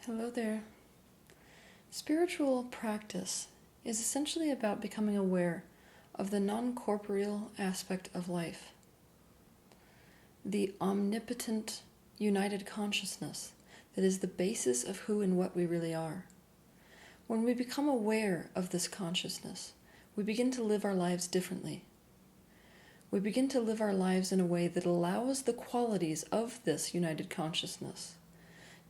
Hello there. Spiritual practice is essentially about becoming aware of the non-corporeal aspect of life, the omnipotent, united consciousness that is the basis of who and what we really are. When we become aware of this consciousness, we begin to live our lives differently. We begin to live our lives in a way that allows the qualities of this united consciousness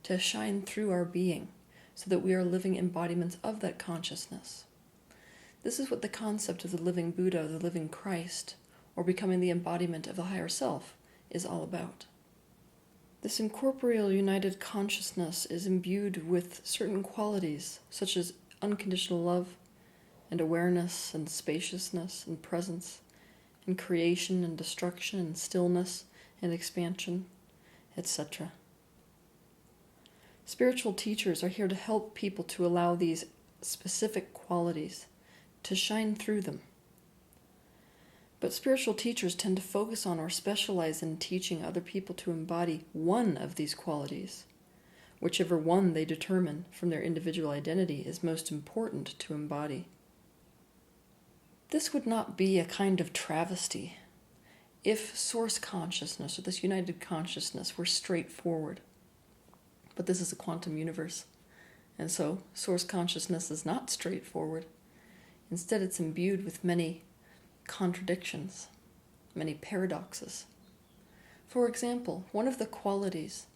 to shine through our being, so that we are living embodiments of that consciousness. This is what the concept of the living Buddha, the living Christ, or becoming the embodiment of the higher self is all about. This incorporeal united consciousness is imbued with certain qualities, such as unconditional love and awareness and spaciousness and presence and creation and destruction and stillness and expansion, etc. Spiritual teachers are here to help people to allow these specific qualities to shine through them. But spiritual teachers tend to focus on or specialize in teaching other people to embody one of these qualities, whichever one they determine from their individual identity is most important to embody. This would not be a kind of travesty if source consciousness, or this united consciousness, were straightforward. But this is a quantum universe, and so source consciousness is not straightforward. Instead, it's imbued with many contradictions, many paradoxes. For example, one of the qualities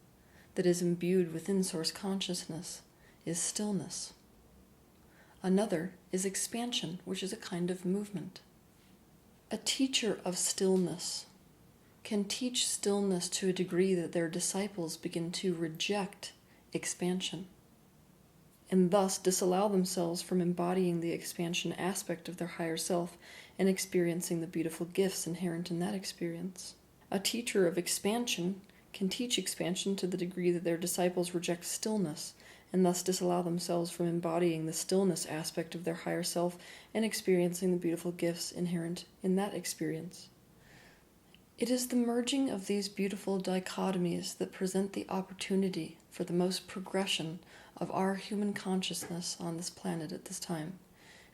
that is imbued within source consciousness is stillness. Another is expansion, which is a kind of movement. A teacher of stillness can teach stillness to a degree that their disciples begin to reject expansion, and thus disallow themselves from embodying the expansion aspect of their higher self and experiencing the beautiful gifts inherent in that experience. A teacher of expansion can teach expansion to the degree that their disciples reject stillness, and thus disallow themselves from embodying the stillness aspect of their higher self and experiencing the beautiful gifts inherent in that experience. It is the merging of these beautiful dichotomies that present the opportunity for the most progression of our human consciousness on this planet at this time.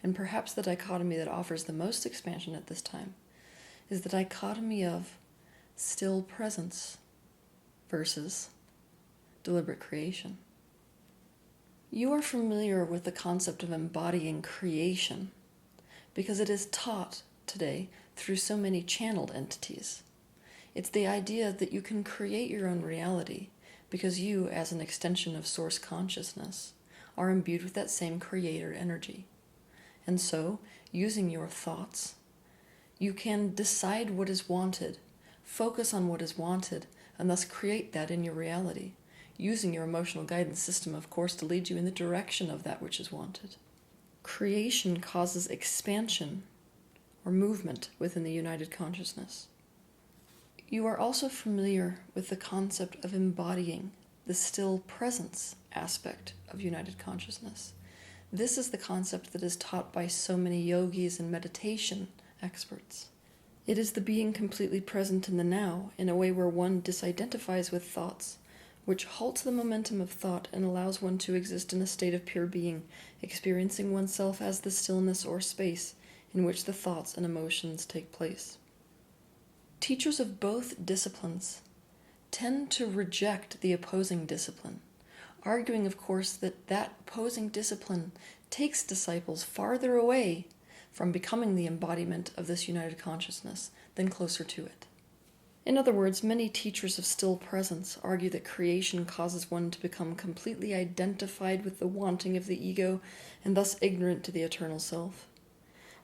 And perhaps the dichotomy that offers the most expansion at this time is the dichotomy of still presence versus deliberate creation. You are familiar with the concept of embodying creation because it is taught today through so many channeled entities. It's the idea that you can create your own reality because you, as an extension of source consciousness, are imbued with that same creator energy. And so, using your thoughts, you can decide what is wanted, focus on what is wanted, and thus create that in your reality, using your emotional guidance system, of course, to lead you in the direction of that which is wanted. Creation causes expansion or movement within the united consciousness. You are also familiar with the concept of embodying the still presence aspect of united consciousness. This is the concept that is taught by so many yogis and meditation experts. It is the being completely present in the now in a way where one disidentifies with thoughts, which halts the momentum of thought and allows one to exist in a state of pure being, experiencing oneself as the stillness or space in which the thoughts and emotions take place. Teachers of both disciplines tend to reject the opposing discipline, arguing, of course, that that opposing discipline takes disciples farther away from becoming the embodiment of this united consciousness than closer to it. In other words, many teachers of still presence argue that creation causes one to become completely identified with the wanting of the ego and thus ignorant to the eternal self.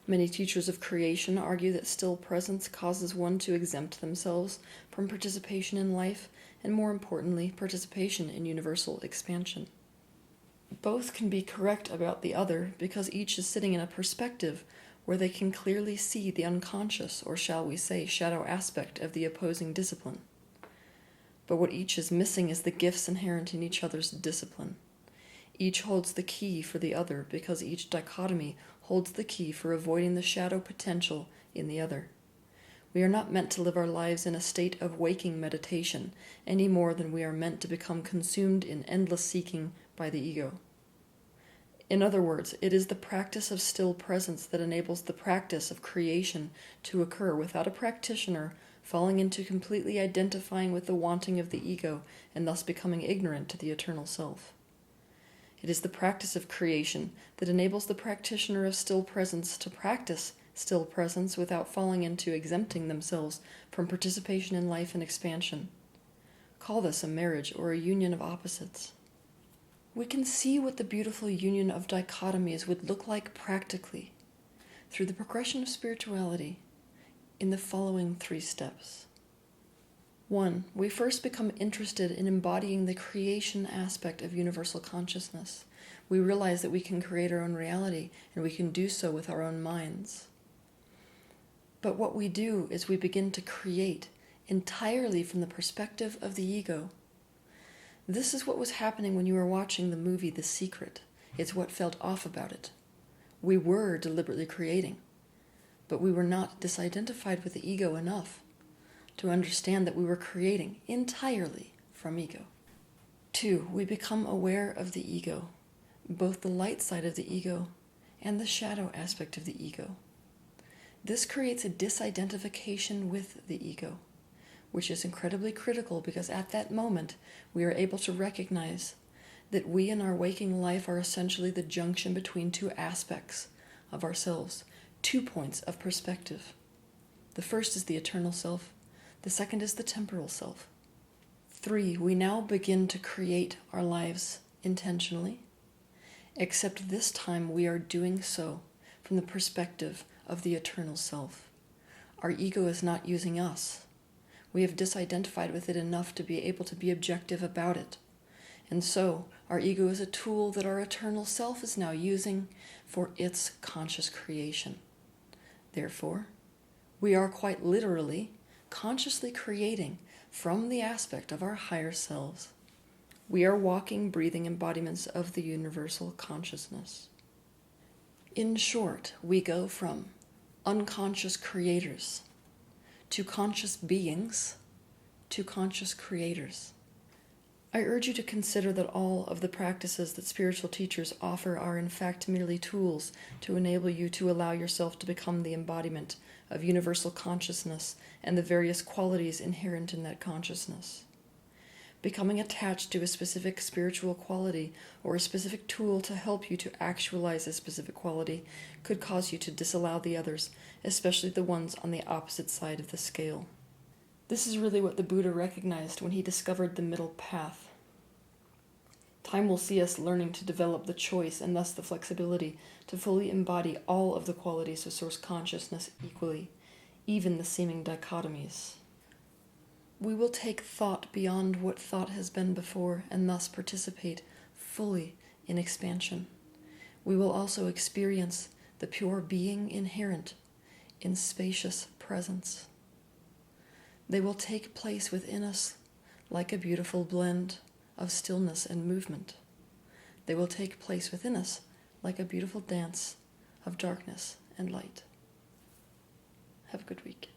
Many teachers of creation argue that still presence causes one to exempt themselves from participation in life and, more importantly, participation in universal expansion. Both can be correct about the other because each is sitting in a perspective where they can clearly see the unconscious, or shall we say, shadow aspect of the opposing discipline. But what each is missing is the gifts inherent in each other's discipline. Each holds the key for the other because each dichotomy holds the key for avoiding the shadow potential in the other. We are not meant to live our lives in a state of waking meditation any more than we are meant to become consumed in endless seeking by the ego. In other words, it is the practice of still presence that enables the practice of creation to occur without a practitioner falling into completely identifying with the wanting of the ego and thus becoming ignorant to the eternal self. It is the practice of creation that enables the practitioner of still presence to practice still presence without falling into exempting themselves from participation in life and expansion. Call this a marriage or a union of opposites. We can see what the beautiful union of dichotomies would look like practically through the progression of spirituality in the following 3 steps. 1. We first become interested in embodying the creation aspect of universal consciousness. We realize that we can create our own reality, and we can do so with our own minds. But what we do is we begin to create entirely from the perspective of the ego. This is what was happening when you were watching the movie The Secret. It's what felt off about it. We were deliberately creating, but we were not disidentified with the ego enough to understand that we were creating entirely from ego. 2, we become aware of the ego, both the light side of the ego and the shadow aspect of the ego. This creates a disidentification with the ego, which is incredibly critical because at that moment we are able to recognize that we in our waking life are essentially the junction between 2 aspects of ourselves, 2 points of perspective. The first is the eternal self, the second is the temporal self. 3, we now begin to create our lives intentionally, except this time we are doing so from the perspective of the eternal self. Our ego is not using us. We have disidentified with it enough to be able to be objective about it. And so, our ego is a tool that our eternal self is now using for its conscious creation. Therefore, we are quite literally, consciously creating from the aspect of our higher selves. We are walking, breathing embodiments of the universal consciousness. In short, we go from unconscious creators to conscious beings, to conscious creators. I urge you to consider that all of the practices that spiritual teachers offer are in fact merely tools to enable you to allow yourself to become the embodiment of universal consciousness and the various qualities inherent in that consciousness. Becoming attached to a specific spiritual quality or a specific tool to help you to actualize a specific quality could cause you to disallow the others, especially the ones on the opposite side of the scale. This is really what the Buddha recognized when he discovered the middle path. Time will see us learning to develop the choice and thus the flexibility to fully embody all of the qualities of source consciousness equally, even the seeming dichotomies. We will take thought beyond what thought has been before and thus participate fully in expansion. We will also experience the pure being inherent in spacious presence. They will take place within us like a beautiful blend of stillness and movement. They will take place within us like a beautiful dance of darkness and light. Have a good week.